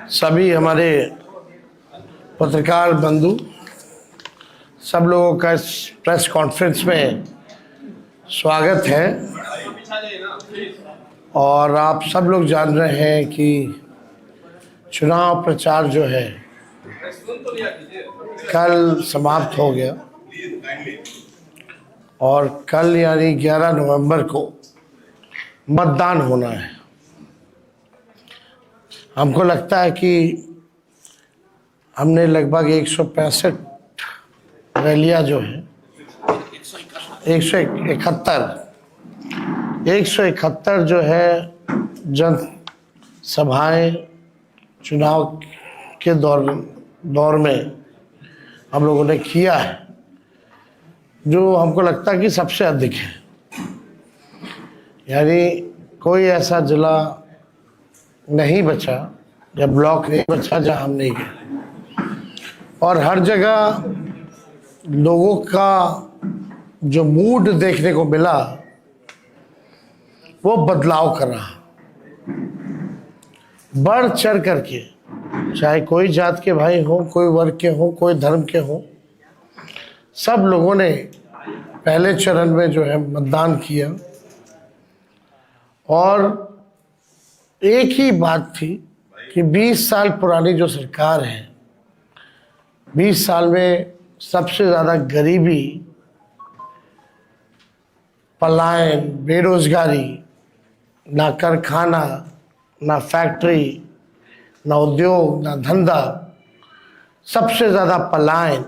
सभी हमारे पत्रकार बंधु, सब लोगों का इस प्रेस कॉन्फ्रेंस में स्वागत है। और आप सब लोग जान रहे हैं कि चुनाव प्रचार जो है कल समाप्त हो गया और कल यानी 11 नवंबर को मतदान होना है। हमको लगता है कि हमने लगभग 165 रैलियां जो है 171 जो है जन सभाएं चुनाव के दौर में हम लोगों ने किया है, जो हमको लगता है कि सबसे अधिक है। यानी कोई ऐसा जिला नहीं बचा या ब्लॉक नहीं बचा जहां हम नहीं गए। और हर जगह लोगों का जो मूड देखने को मिला वो बदलाव कर रहा, बढ़ चढ़ करके, चाहे कोई जात के भाई हो, कोई वर्ग के हो, कोई धर्म के हो, सब लोगों ने पहले चरण में जो है मतदान किया। और एक ही बात थी कि 20 साल पुरानी जो सरकार है, 20 साल में सबसे ज़्यादा गरीबी, पलायन, बेरोजगारी, ना कारखाना, ना फैक्ट्री, ना उद्योग, ना धंधा, सबसे ज़्यादा पलायन,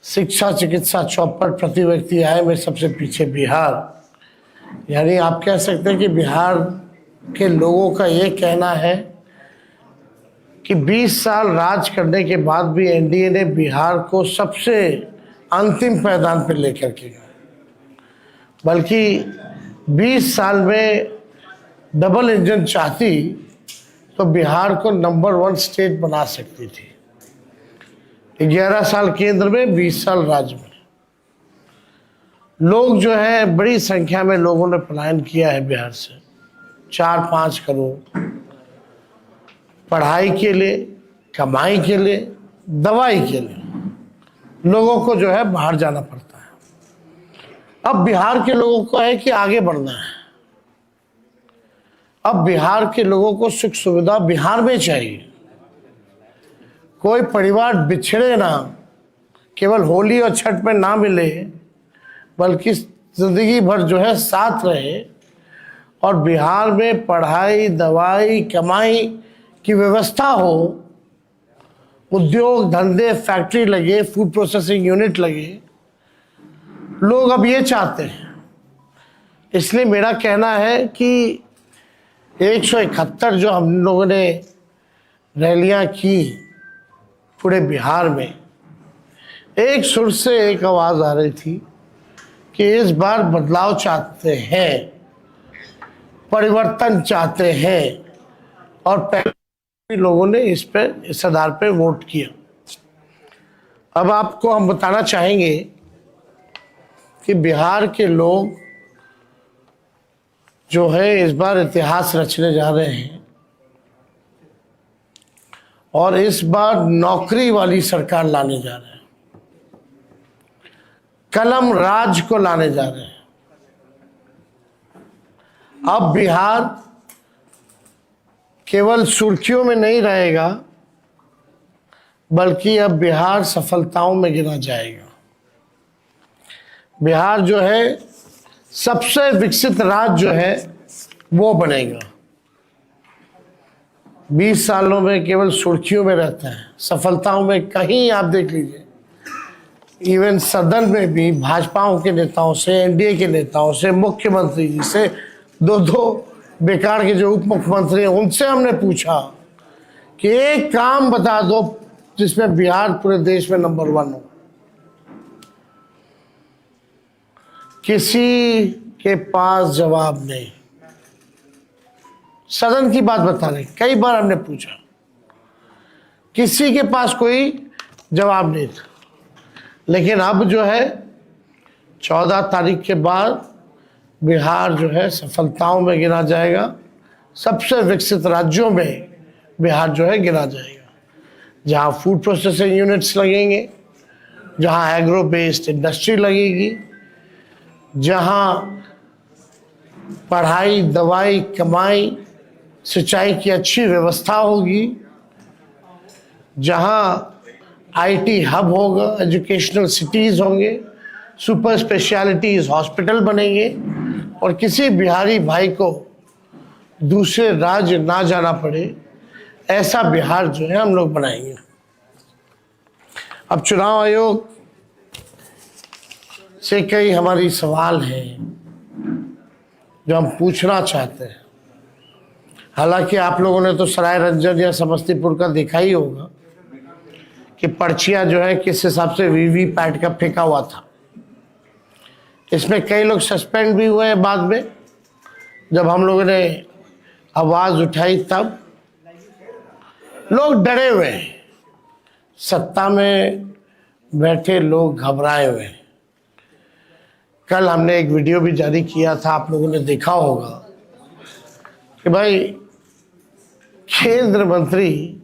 शिक्षा चिकित्सा चौपट, प्रति व्यक्ति आय में सबसे पीछे बिहार। यानी आप कह सकते हैं कि बिहार के लोगों का ये कहना है कि 20 साल राज करने के बाद भी एनडीए ने बिहार को सबसे अंतिम पायदान पर लेकर के गए, बल्कि 20 साल में डबल इंजन चाहती तो बिहार को नंबर 1 स्टेट बना सकती थी। 11 साल केंद्र में, 20 साल राज्य में। लोग जो है बड़ी संख्या में लोगों ने पलायन किया है बिहार से, 4-5 करोड़, पढ़ाई के लिए, कमाई के लिए, दवाई के लिए लोगों को जो है बाहर जाना पड़ता है। अब बिहार के लोगों को है कि आगे बढ़ना है। अब बिहार के लोगों को सुख सुविधा बिहार में चाहिए। कोई परिवार बिछड़े ना, केवल होली और छठ में ना मिले, बल्कि जिंदगी भर जो है साथ रहे। और बिहार में पढ़ाई, दवाई, कमाई की व्यवस्था हो, उद्योग धंधे, फैक्ट्री लगे, फूड प्रोसेसिंग यूनिट लगे, लोग अब ये चाहते हैं। इसलिए मेरा कहना है कि 171 जो हम लोगों ने रैलियां की पूरे बिहार में, एक सुर से एक आवाज़ आ रही थी कि इस बार बदलाव चाहते हैं, परिवर्तन चाहते हैं। और पहले लोगों ने इस आधार पे वोट किया। अब आपको हम बताना चाहेंगे कि बिहार के लोग जो है इस बार इतिहास रचने जा रहे हैं और इस बार नौकरी वाली सरकार लाने जा रहे हैं, कलम राज को लाने जा रहे हैं। अब बिहार केवल सुर्खियों में नहीं रहेगा, बल्कि अब बिहार सफलताओं में गिना जाएगा। बिहार जो है सबसे विकसित राज्य जो है वो बनेगा। 20 सालों में केवल सुर्खियों में रहता है, सफलताओं में कहीं आप देख लीजिए, इवन सदन में भी भाजपाओं के नेताओं से, एनडीए के नेताओं से, मुख्यमंत्री जी से, दो बेकार के जो उप मुख्यमंत्री हैं उनसे हमने पूछा कि एक काम बता दो जिसमें बिहार पूरे देश में नंबर 1 हो। किसी के पास जवाब नहीं। सदन की बात बता रहे, कई बार हमने पूछा, किसी के पास कोई जवाब नहीं था। लेकिन अब जो है 14 तारीख के बाद बिहार जो है सफलताओं में गिना जाएगा, सबसे विकसित राज्यों में बिहार जो है गिना जाएगा, जहाँ फूड प्रोसेसिंग यूनिट्स लगेंगे, जहाँ एग्रो बेस्ड इंडस्ट्री लगेगी, जहाँ पढ़ाई, दवाई, कमाई, सिंचाई की अच्छी व्यवस्था होगी, जहाँ आईटी हब होगा, एजुकेशनल सिटीज़ होंगे, सुपर स्पेशलिटीज़ हॉस्पिटल बनेंगे और किसी बिहारी भाई को दूसरे राज्य ना जाना पड़े, ऐसा बिहार जो है हम लोग बनाएंगे। अब चुनाव आयोग से कई हमारी सवाल हैं जो हम पूछना चाहते हैं। हालांकि आप लोगों ने तो सराय रंजन या समस्तीपुर का देखा ही होगा कि पर्चियां जो है किस हिसाब से वीवीपैट का फेंका हुआ था। इसमें कई लोग सस्पेंड भी हुए हैं बाद में, जब हम लोगों ने आवाज़ उठाई तब लोग डरे हुए हैं, सत्ता में बैठे लोग घबराए हुए हैं। कल हमने एक वीडियो भी जारी किया था, आप लोगों ने देखा होगा कि भाई केंद्र मंत्री,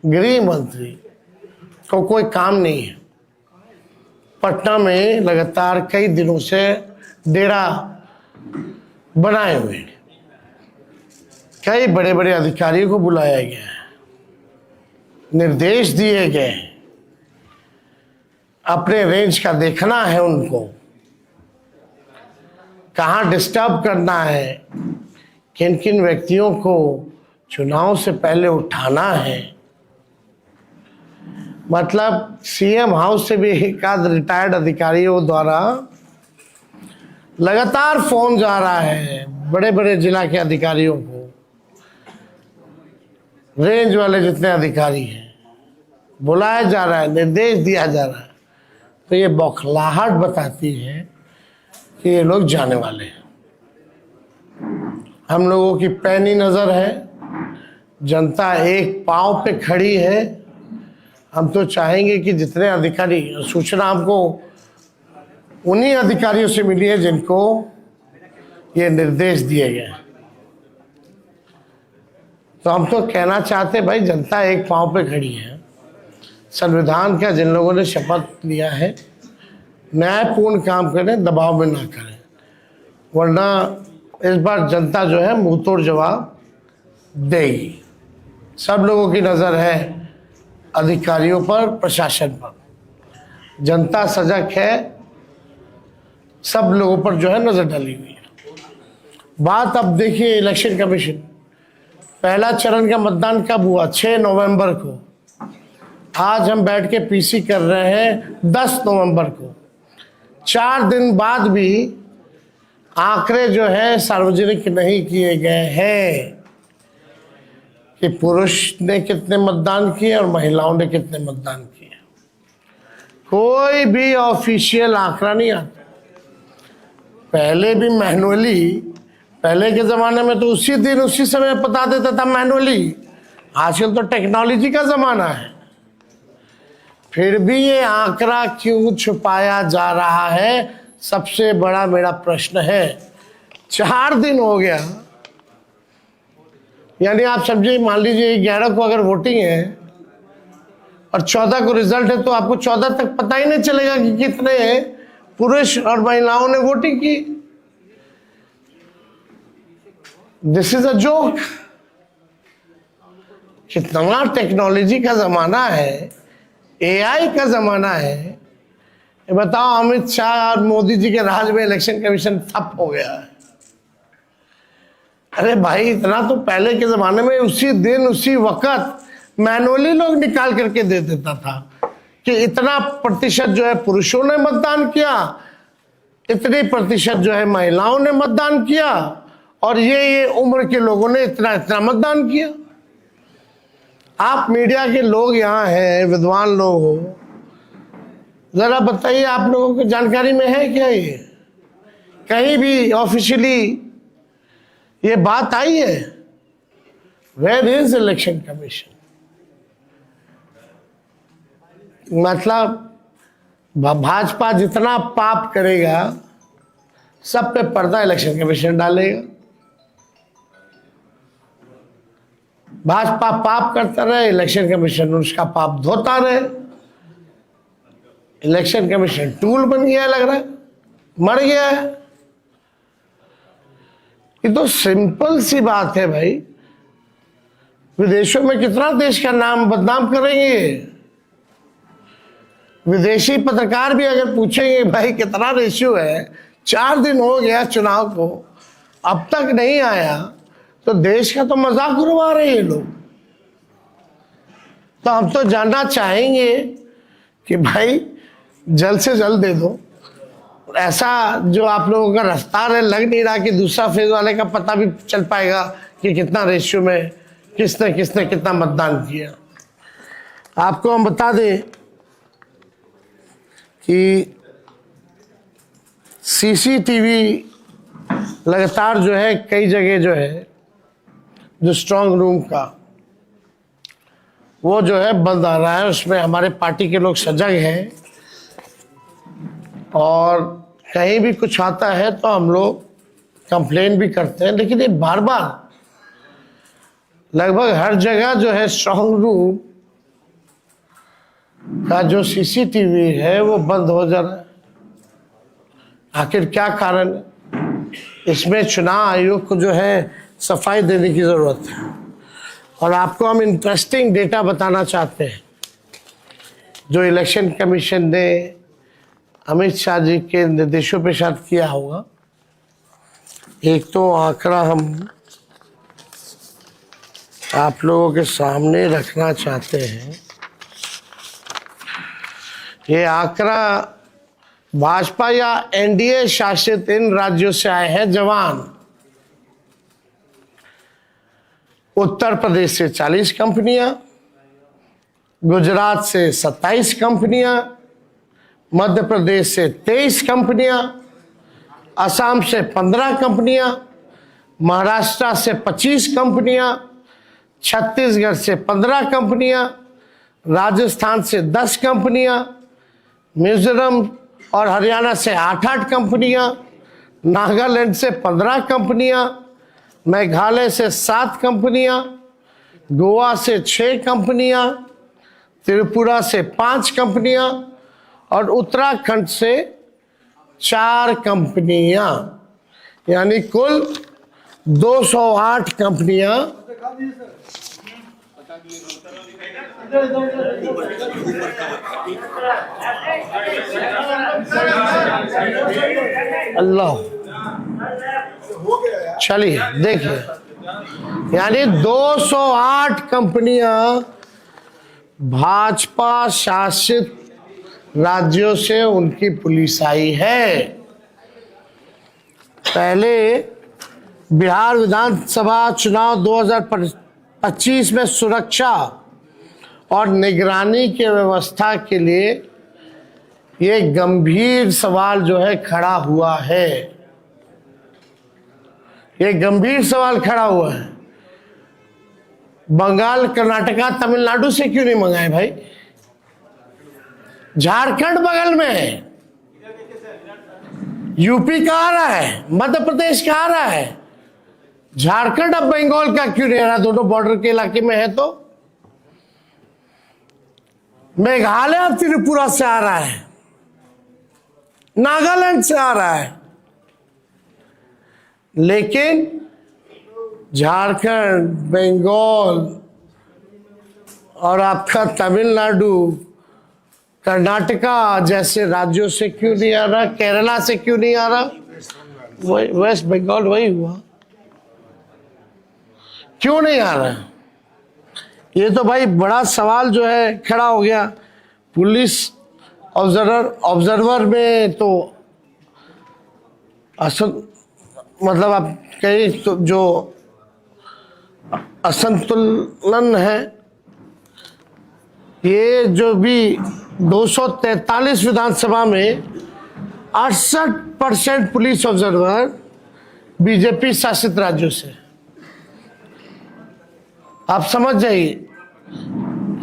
गृह मंत्री को कोई काम नहीं है। पटना में लगातार कई दिनों से डेरा बनाए हुए हैं, कई बड़े बड़े अधिकारियों को बुलाया गया है, निर्देश दिए गए हैं, अपने रेंज का देखना है उनको, कहाँ डिस्टर्ब करना है, किन किन व्यक्तियों को चुनाव से पहले उठाना है। मतलब सीएम हाउस से भी एक आध रिटायर्ड अधिकारियों द्वारा लगातार फोन जा रहा है बड़े बड़े जिला के अधिकारियों को, रेंज वाले जितने अधिकारी हैं, बुलाया जा रहा है, निर्देश दिया जा रहा है। तो ये बौखलाहट बताती है कि ये लोग जाने वाले हैं। हम लोगों की पैनी नज़र है, जनता एक पांव पे खड़ी है। हम तो चाहेंगे कि जितने अधिकारी, सूचना हमको उन्हीं अधिकारियों से मिली है जिनको ये निर्देश दिए गए, तो हम तो कहना चाहते भाई जनता एक पांव पे खड़ी है। संविधान का जिन लोगों ने शपथ लिया है, न्यायपूर्ण काम करें, दबाव में ना करें, वरना इस बार जनता जो है मुंह तोड़ जवाब देगी। सब लोगों की नज़र है अधिकारियों पर, प्रशासन पर, जनता सजग है, सब लोगों पर जो है नज़र डाली हुई है। बात अब देखिए इलेक्शन कमीशन, पहला चरण का मतदान कब हुआ? 6 नवंबर को। आज हम बैठ के पीसी कर रहे हैं 10 नवंबर को। 4 दिन बाद भी आंकड़े जो है सार्वजनिक नहीं किए गए हैं कि पुरुष ने कितने मतदान किए और महिलाओं ने कितने मतदान किए। कोई भी ऑफिशियल आंकड़ा नहीं आता। पहले भी मैनुअली, पहले के ज़माने में तो उसी दिन उसी समय बता देता था मैनुअली। आजकल तो टेक्नोलॉजी का ज़माना है, फिर भी ये आंकड़ा क्यों छुपाया जा रहा है, सबसे बड़ा मेरा प्रश्न है। 4 दिन हो गया, यानी आप समझिए, मान लीजिए 11 को अगर वोटिंग है और 14 को रिजल्ट है, तो आपको 14 तक पता ही नहीं चलेगा कि कितने पुरुष और महिलाओं ने वोटिंग की। This is a joke. कितना टेक्नोलॉजी का जमाना है, एआई का जमाना है। ये बताओ, अमित शाह और मोदी जी के राज में इलेक्शन कमीशन ठप हो गया है। अरे भाई, इतना तो पहले के ज़माने में उसी दिन उसी वक्त मैनुअली लोग निकाल करके दे देता था कि इतना प्रतिशत जो है पुरुषों ने मतदान किया, इतनी प्रतिशत जो है महिलाओं ने मतदान किया, और ये उम्र के लोगों ने इतना इतना मतदान किया। आप मीडिया के लोग यहाँ हैं, विद्वान लोग हो, ज़रा बताइए, आप लोगों को जानकारी में है क्या ये? कहीं भी ऑफिशियली ये बात आई है? Where is election commission? मतलब भाजपा जितना पाप करेगा सब पे पर्दा इलेक्शन कमीशन डालेगा। भाजपा पाप करता रहे, इलेक्शन कमीशन उसका पाप धोता रहे। इलेक्शन कमीशन टूल बन गया, लग रहा है मर गया है। ये तो सिंपल सी बात है भाई। विदेशों में कितना देश का नाम बदनाम करेंगे। विदेशी पत्रकार भी अगर पूछेंगे भाई कितना रेशियो है, 4 दिन हो गया चुनाव को, अब तक नहीं आया, तो देश का तो मजाक उड़वा रहे हैं लोग। तो हम तो जानना चाहेंगे कि भाई जल्द से जल्द दे दो। ऐसा जो आप लोगों का रफ्तार है, लग नहीं रहा कि दूसरा फेज वाले का पता भी चल पाएगा कि कितना रेशियो में किसने किसने कितना मतदान किया। आपको हम बता दें कि सीसीटीवी लगातार जो है कई जगह जो है, जो स्ट्रांग रूम का वो जो है बंद आ रहा है। उसमें हमारे पार्टी के लोग सजग हैं और कहीं भी कुछ आता है तो हम लोग कंप्लेन भी करते हैं, लेकिन ये बार बार लगभग हर जगह जो है स्ट्रांग रूम का जो सीसीटीवी है वो बंद हो जा रहा है। आखिर क्या कारण है? इसमें चुनाव आयोग को जो है सफाई देने की जरूरत है। और आपको हम इंटरेस्टिंग डेटा बताना चाहते हैं जो इलेक्शन कमीशन ने अमित शाह जी के निर्देशों पे शायद किया होगा। एक तो आंकड़ा हम आप लोगों के सामने रखना चाहते हैं। ये आंकड़ा भाजपा या एनडीए शासित इन राज्यों से आए हैं जवान। उत्तर प्रदेश से 40 कंपनियां, गुजरात से 27 कंपनियां, मध्य प्रदेश से 23 कंपनियां, असम से 15 कंपनियां, महाराष्ट्र से 25 कंपनियां, छत्तीसगढ़ से 15 कंपनियां, राजस्थान से 10 कंपनियां, मिजोरम और हरियाणा से 8-8 कंपनियां, नागालैंड से 15 कंपनियां, मेघालय से 7 कंपनियां, गोवा से 6 कंपनियां, त्रिपुरा से 5 कंपनियां और उत्तराखंड से 4 कंपनियां, यानी कुल 208 कंपनियां अल्लाह। चलिए देखिए, यानी 208 कंपनियां भाजपा शासित राज्यों से उनकी पुलिस आई है। पहले बिहार विधानसभा चुनाव 2025 में सुरक्षा और निगरानी की व्यवस्था के लिए ये गंभीर सवाल जो है खड़ा हुआ है। ये गंभीर सवाल खड़ा हुआ है। बंगाल, कर्नाटका, तमिलनाडु से क्यों नहीं मंगाए भाई? झारखंड बगल में है, यूपी का आ रहा है, मध्य प्रदेश का आ रहा है, झारखंड अब बंगाल का क्यों नहीं आ रहा? दोनों बॉर्डर के इलाके में है। तो मेघालय अब त्रिपुरा से आ रहा है, नागालैंड से आ रहा है, लेकिन झारखंड, बंगाल और आपका तमिलनाडु, कर्नाटका जैसे राज्यों से क्यों नहीं आ रहा? केरला से क्यों नहीं आ रहा? वही वेस्ट बंगाल वही हुआ, क्यों नहीं आ रहा? ये तो भाई बड़ा सवाल जो है खड़ा हो गया। पुलिस ऑब्जर्वर में तो मतलब आप कहीं तो जो असंतुलन है, ये जो भी 243 विधानसभा में 68% पुलिस ऑब्जर्वर बीजेपी शासित राज्यों से। आप समझ जाइए,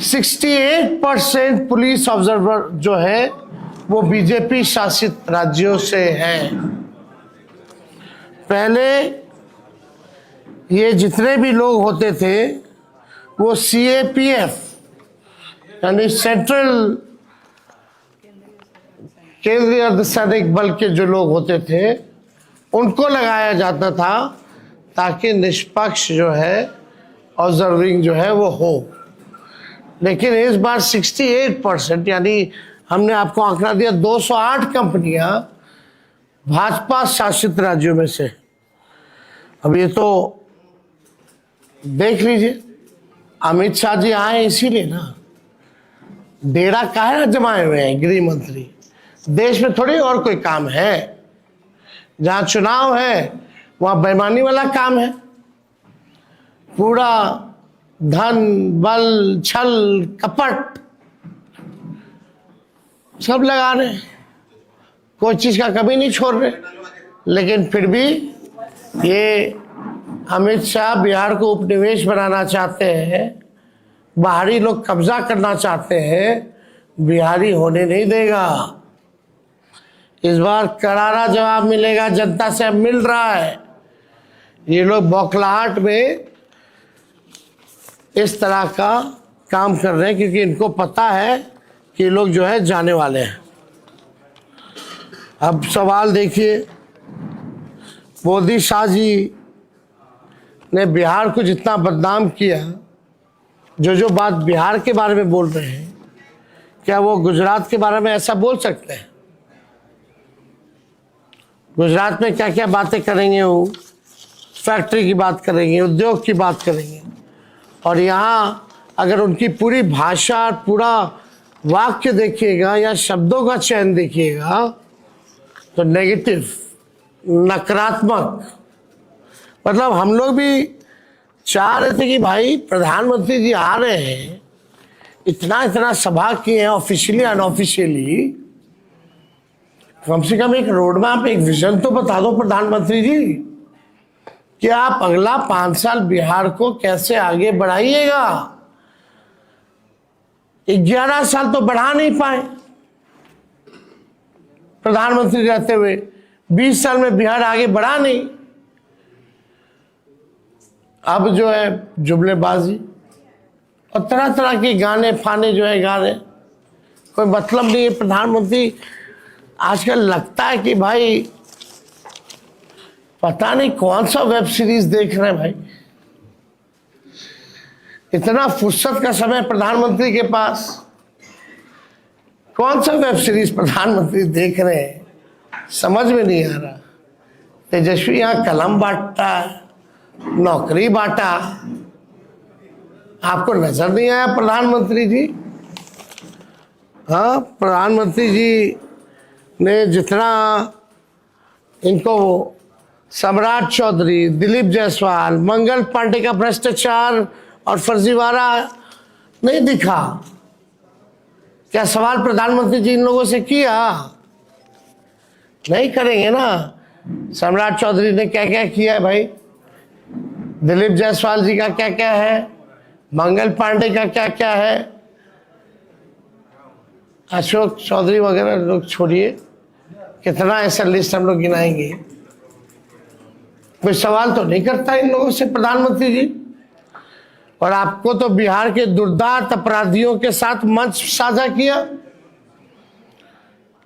68% पुलिस ऑब्जर्वर जो है वो बीजेपी शासित राज्यों से हैं। पहले ये जितने भी लोग होते थे वो CAPF यानी सेंट्रल केंद्रीय अर्धसैनिक बल के जो लोग होते थे उनको लगाया जाता था ताकि निष्पक्ष जो है ऑब्जर्विंग जो है वो हो। लेकिन इस बार 68% यानी हमने आपको आंकड़ा दिया 208 कंपनियां भाजपा शासित राज्यों में से। अब ये तो देख लीजिए, अमित शाह जी आए इसीलिए ना, डेरा काहे जमाए हुए हैं गृह मंत्री, देश में थोड़ी और कोई काम है। जहां चुनाव है वहां बेईमानी वाला काम है, पूरा धन बल छल कपट सब लगा रहे, कोई चीज का कभी नहीं छोड़ रहे। लेकिन फिर भी ये अमित शाह बिहार को उपनिवेश बनाना चाहते हैं, बाहरी लोग कब्जा करना चाहते हैं, बिहारी होने नहीं देगा। इस बार करारा जवाब मिलेगा, जनता से अब मिल रहा है। ये लोग बौखलाहट में इस तरह का काम कर रहे हैं क्योंकि इनको पता है कि ये लोग जो है जाने वाले हैं। अब सवाल देखिए, मोदी शाह जी ने बिहार को जितना बदनाम किया, जो बात बिहार के बारे में बोल रहे हैं, क्या वो गुजरात के बारे में ऐसा बोल सकते हैं? गुजरात में क्या क्या बातें करेंगे, वो फैक्ट्री की बात करेंगे, उद्योग की बात करेंगे, और यहाँ अगर उनकी पूरी भाषा और पूरा वाक्य देखिएगा या शब्दों का चयन देखिएगा तो नेगेटिव, नकारात्मक। मतलब हम लोग भी चाह रहे थे कि भाई प्रधानमंत्री जी आ रहे हैं, इतना सभा किए हैं ऑफिशियली अनऑफिशियली, कम से कम एक रोड मैप, एक विजन तो बता दो प्रधानमंत्री जी कि आप अगला 5 साल बिहार को कैसे आगे बढ़ाइएगा। 11 साल तो बढ़ा नहीं पाए प्रधानमंत्री रहते हुए, 20 साल में बिहार आगे बढ़ा नहीं। अब जो है जुमलेबाजी और तरह तरह के गाने फाने जो है गा रहे, कोई मतलब नहीं है। प्रधानमंत्री आजकल लगता है कि भाई पता नहीं कौन सा वेब सीरीज देख रहे हैं भाई। इतना फुर्सत का समय प्रधानमंत्री के पास, कौन सा वेब सीरीज प्रधानमंत्री देख रहे हैं समझ में नहीं आ रहा। तेजस्वी यहाँ कलम बांटता, नौकरी बांटा, आपको नजर नहीं आया प्रधानमंत्री जी? हाँ, प्रधानमंत्री जी ने जितना इनको सम्राट चौधरी, दिलीप जायसवाल, मंगल पांडे का भ्रष्टाचार और फर्जीवाड़ा नहीं दिखा, क्या सवाल प्रधानमंत्री जी इन लोगों से किया? नहीं करेंगे ना। सम्राट चौधरी ने क्या क्या किया है भाई, दिलीप जायसवाल जी का क्या क्या है, मंगल पांडे का क्या क्या है, अशोक चौधरी वगैरह लोग छोड़िए, कितना ऐसा लिस्ट हम लोग गिनाएंगे। कोई सवाल तो नहीं करता इन लोगों से प्रधानमंत्री जी। और आपको तो बिहार के दुर्दांत अपराधियों के साथ मंच साझा किया।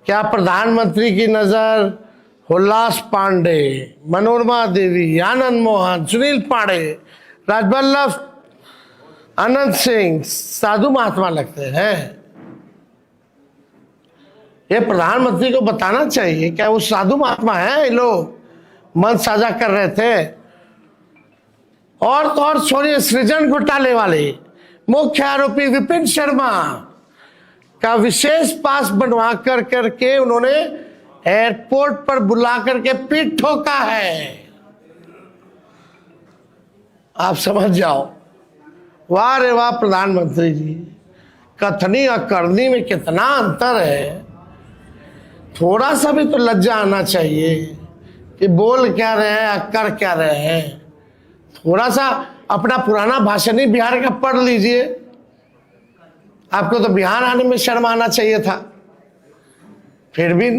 क्या प्रधानमंत्री की नजर हुल्लास पांडे, मनोरमा देवी, आनंद मोहन, सुनील पांडे, राजवल्लभ, अनंत सिंह साधु महात्मा लगते हैं? ये प्रधानमंत्री को बताना चाहिए, क्या वो साधु महात्मा है? ये लोग मंच साझा कर रहे थे। और तो और छोड़िए, सृजन घोटाले वाले मुख्य आरोपी विपिन शर्मा का विशेष पास बनवा करके उन्होंने एयरपोर्ट पर बुला करके पीठ ठोका है। आप समझ जाओ, वाह रे वाह प्रधानमंत्री जी, कथनी और करनी में कितना अंतर है। थोड़ा सा भी तो लज्जा आना चाहिए कि बोल क्या रहे हैं, कर क्या रहे हैं। थोड़ा सा अपना पुराना भाषण ही बिहार का पढ़ लीजिए। आपको तो बिहार आने में शर्म आना चाहिए था, फिर भी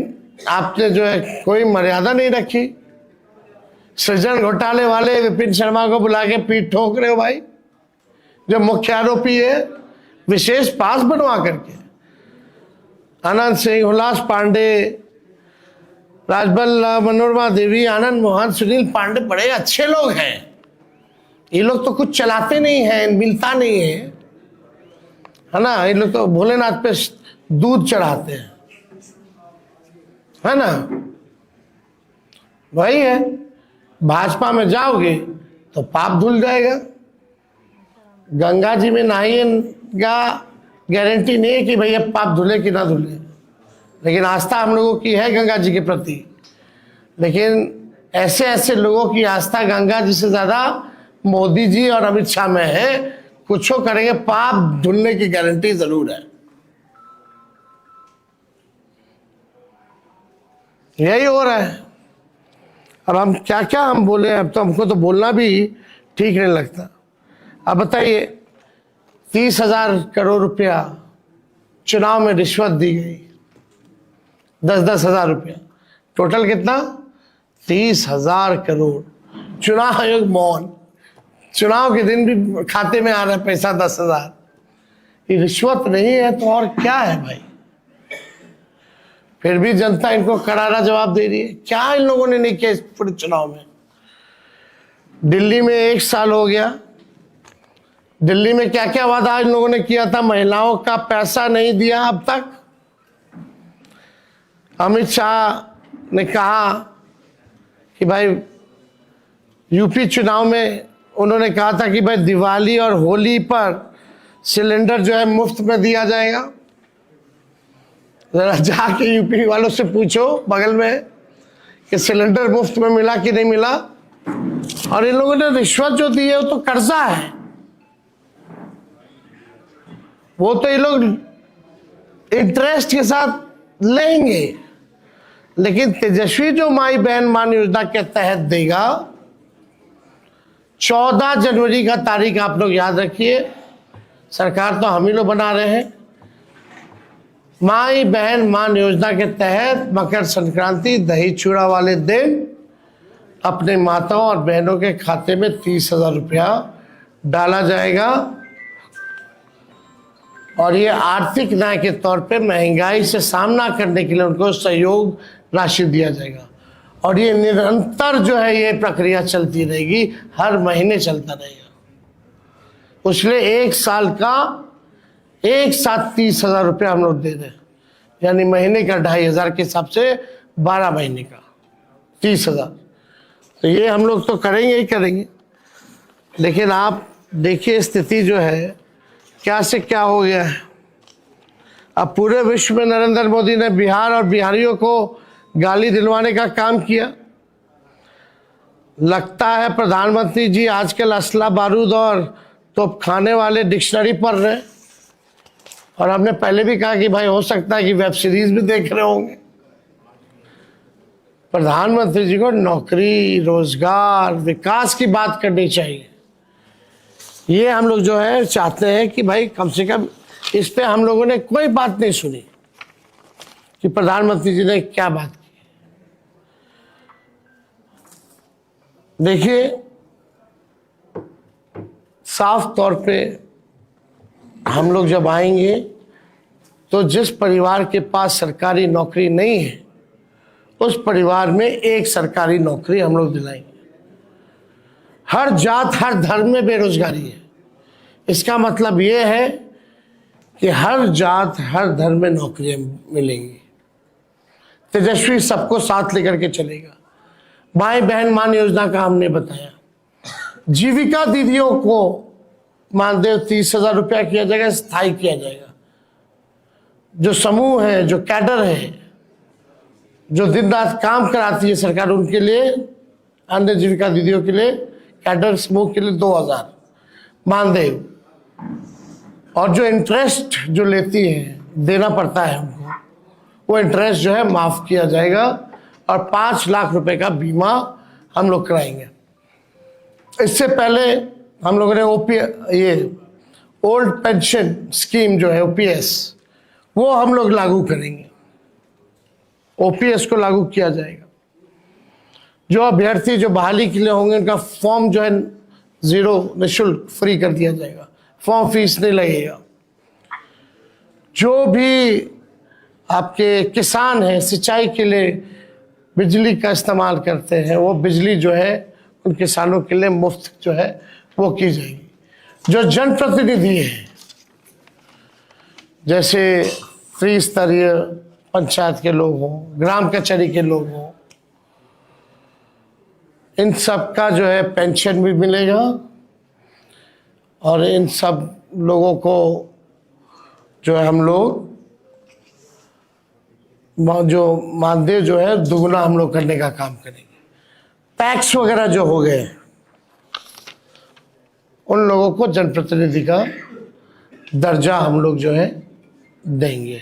आपने जो है कोई मर्यादा नहीं रखी। सृजन घोटाले वाले विपिन शर्मा को बुला के पीठ ठोक रहे हो भाई, जो मुख्य आरोपी है, विशेष पास बनवा करके। अनंत सिंह, हुलास पांडे, राजबल, मनोरमा देवी, आनंद मोहन, सुनील पांडे बड़े अच्छे लोग हैं। ये लोग तो कुछ चलाते नहीं हैं, मिलता नहीं है ना। ये लोग तो भोलेनाथ पे दूध चढ़ाते हैं, है ना। वही है, भाजपा में जाओगे तो पाप धुल जाएगा। गंगा जी में नहाइएगा, गारंटी नहीं है कि भैया पाप धुले कि ना धुले, लेकिन आस्था हम लोगों की है गंगा जी के प्रति। लेकिन ऐसे ऐसे लोगों की आस्था गंगा जी से ज्यादा मोदी जी और अमित शाह में है। कुछ करेंगे, पाप धुलने की गारंटी जरूर है। यही हो रहा है। अब हम क्या क्या हम बोले, अब तो हमको तो बोलना भी ठीक नहीं लगता। अब बताइए, 30,000 करोड़ रुपया चुनाव में रिश्वत दी गई, 10-10 हजार रुपया, टोटल कितना? 30,000 करोड़। चुनाव आयोग मौन, चुनाव के दिन भी खाते में आ रहा है पैसा 10,000। ये रिश्वत नहीं है तो और क्या है भाई? फिर भी जनता इनको करारा जवाब दे रही है। क्या इन लोगों ने नहीं किया इस पूरे चुनाव में? दिल्ली में 1 साल हो गया, दिल्ली में क्या क्या वादा इन लोगों ने किया था? महिलाओं का पैसा नहीं दिया अब तक। अमित शाह ने कहा कि भाई यूपी चुनाव में उन्होंने कहा था कि भाई दिवाली और होली पर सिलेंडर जो है मुफ्त में दिया जाएगा। जरा जाके यूपी वालों से पूछो बगल में कि सिलेंडर मुफ्त में मिला कि नहीं मिला। और इन लोगों ने रिश्वत जो दी है वो तो कर्जा है, वो तो ये लोग इंटरेस्ट के साथ लेंगे। लेकिन तेजस्वी जो माई बहन मान योजना के तहत देगा, 14 जनवरी का तारीख आप लोग याद रखिए। सरकार तो हम ही लोग बना रहे हैं। माई बहन मान योजना के तहत मकर संक्रांति दही चूड़ा वाले दिन अपने माताओं और बहनों के खाते में 30,000 रुपया डाला जाएगा। और ये आर्थिक न्याय के तौर पे महंगाई से सामना करने के लिए उनको सहयोग राशि दिया जाएगा। और ये निरंतर जो है ये प्रक्रिया चलती रहेगी, हर महीने चलता रहेगा। इसलिए 1 साल का एक साथ 30,000 रुपया हम लोग दे रहे हैं, यानी महीने का 2,500 के हिसाब से 12 महीने का 30,000। तो ये हम लोग तो करेंगे ही करेंगे। लेकिन आप देखिए स्थिति जो है क्या से क्या हो गया है। अब पूरे विश्व में नरेंद्र मोदी ने बिहार और बिहारियों को गाली दिलवाने का काम किया। लगता है प्रधानमंत्री जी आजकल असला बारूद और तोप खाने वाले डिक्शनरी पढ़ रहे हैं। और हमने पहले भी कहा कि भाई हो सकता है कि वेब सीरीज भी देख रहे होंगे। प्रधानमंत्री जी को नौकरी, रोजगार, विकास की बात करनी चाहिए। ये हम लोग जो है चाहते हैं कि भाई कम से कम इस पे हम लोगों ने कोई बात नहीं सुनी कि प्रधानमंत्री जी ने क्या बात की। देखिए साफ तौर पे हम लोग जब आएंगे तो जिस परिवार के पास सरकारी नौकरी नहीं है उस परिवार में एक सरकारी नौकरी हम लोग दिलाएंगे। हर जात हर धर्म में बेरोजगारी है। इसका मतलब ये है कि हर जात हर धर्म में नौकरियां मिलेंगी। तेजस्वी सबको साथ लेकर के चलेगा। माई बहन मान योजना का हमने बताया। जीविका दीदियों को मानदेय 30,000 रुपया किया जाएगा, स्थायी किया जाएगा। जो समूह है, जो कैडर है, जो दिन रात काम कराती है सरकार, उनके लिए, अन्य जीविका दीदियों के लिए, कैडर समूह के लिए 2,000 मानदेय। और जो इंटरेस्ट जो लेती है, देना पड़ता है उनको, वो इंटरेस्ट जो है माफ किया जाएगा। और 5 लाख रुपए का बीमा हम लोग कराएंगे। इससे पहले हम लोगों ने ये ओल्ड पेंशन स्कीम जो है ओपीएस, वो हम लोग लागू करेंगे। ओपीएस को लागू किया जाएगा। जो अभ्यर्थी जो बहाली के लिए होंगे उनका फॉर्म जो है 0 निःशुल्क फ्री कर दिया जाएगा। फॉर्म फीस नहीं लगेगा। जो भी आपके किसान हैं सिंचाई के लिए बिजली का इस्तेमाल करते हैं, वो बिजली जो है उन किसानों के लिए मुफ्त जो है वो की जाएगी। जो जनप्रतिनिधि हैं, जैसे त्रिस्तरीय पंचायत के लोग हों, ग्राम कचहरी के लोग हों, इन सब का जो है पेंशन भी मिलेगा और इन सब लोगों को जो है हम लोग जो मानदेय जो है दुगना हम लोग करने का काम करेंगे। टैक्स वगैरह जो हो गए उन लोगों को जनप्रतिनिधि का दर्जा हम लोग जो है देंगे।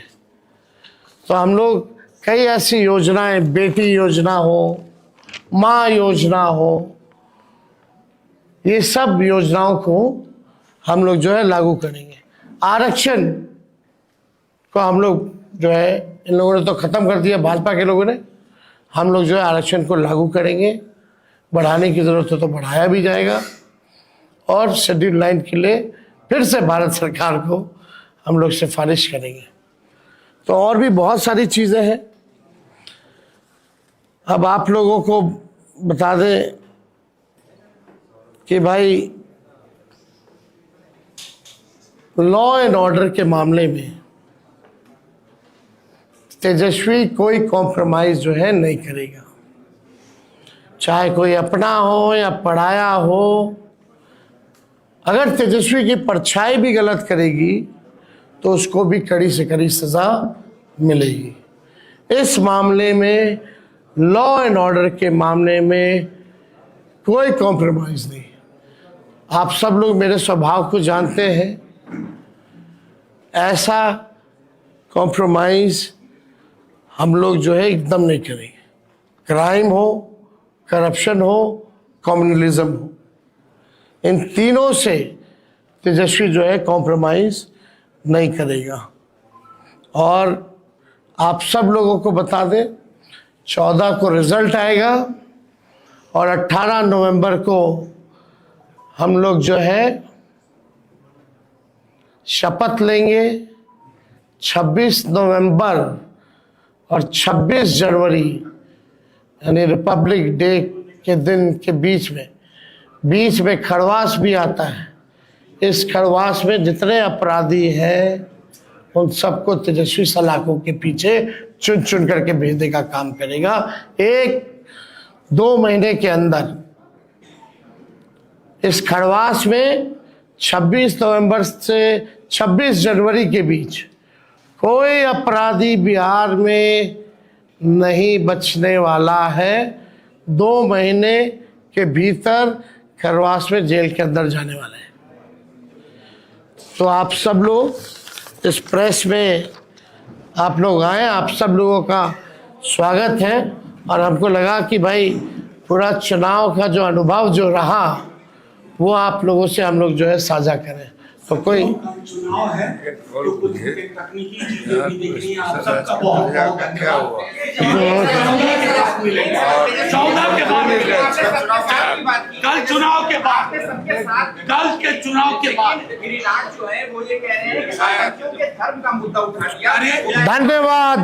तो हम लोग कई ऐसी योजनाएं, बेटी योजना हो, माँ योजना हो, ये सब योजनाओं को हम लोग जो है लागू करेंगे। आरक्षण को हम लोग जो है, इन लोगों ने तो ख़त्म कर दिया, भाजपा के लोगों ने, हम लोग जो है आरक्षण को लागू करेंगे। बढ़ाने की ज़रूरत हो तो बढ़ाया भी जाएगा और शेड्यूल लाइन के लिए फिर से भारत सरकार को हम लोग सिफारिश करेंगे। तो और भी बहुत सारी चीज़ें हैं। अब आप लोगों को बता दें कि भाई लॉ एंड ऑर्डर के मामले में तेजस्वी कोई कॉम्प्रोमाइज़ जो है नहीं करेगा। चाहे कोई अपना हो या पढ़ाया हो, अगर तेजस्वी की परछाई भी गलत करेगी तो उसको भी कड़ी से कड़ी सज़ा मिलेगी। इस मामले में, लॉ एंड ऑर्डर के मामले में कोई कॉम्प्रोमाइज़ नहीं। आप सब लोग मेरे स्वभाव को जानते हैं, ऐसा कॉम्प्रोमाइज़ हम लोग जो है एकदम नहीं करेंगे। क्राइम हो, करप्शन हो, कम्युनलिज्म हो, इन तीनों से तेजस्वी जो है कॉम्प्रोमाइज़ नहीं करेगा। और आप सब लोगों को बता दें, 14 को रिजल्ट आएगा और 18 नवंबर को हम लोग जो है शपथ लेंगे। 26 नवंबर और 26 जनवरी यानी रिपब्लिक डे के दिन के बीच में खरवास भी आता है। इस खरवास में जितने अपराधी हैं उन सबको तेजस्वी सलाखों के पीछे चुन चुन करके भेजने का काम करेगा। 1-2 महीने के अंदर इस खरवास में 26 नवंबर से 26 जनवरी के बीच कोई अपराधी बिहार में नहीं बचने वाला है। 2 महीने के भीतर खरवास में जेल के अंदर जाने वाले हैं। तो आप सब लोग इस प्रेस में आप लोग आए, आप सब लोगों का स्वागत है। और हमको लगा कि भाई पूरा चुनाव का जो अनुभव जो रहा वो आप लोगों से हम लोग जो है साझा करें। तो कोई चुनाव है तो कुछ तकनीकी चीजें भी देखनी है। आप सबका बहुत बहुत धन्यवाद। 14 के बाद, कल चुनाव के बाद, कल के चुनाव के बाद गिरिराज जो है वो ये कह रहे हैं कि बच्चों के धर्म का मुद्दा उठा दिया। धन्यवाद।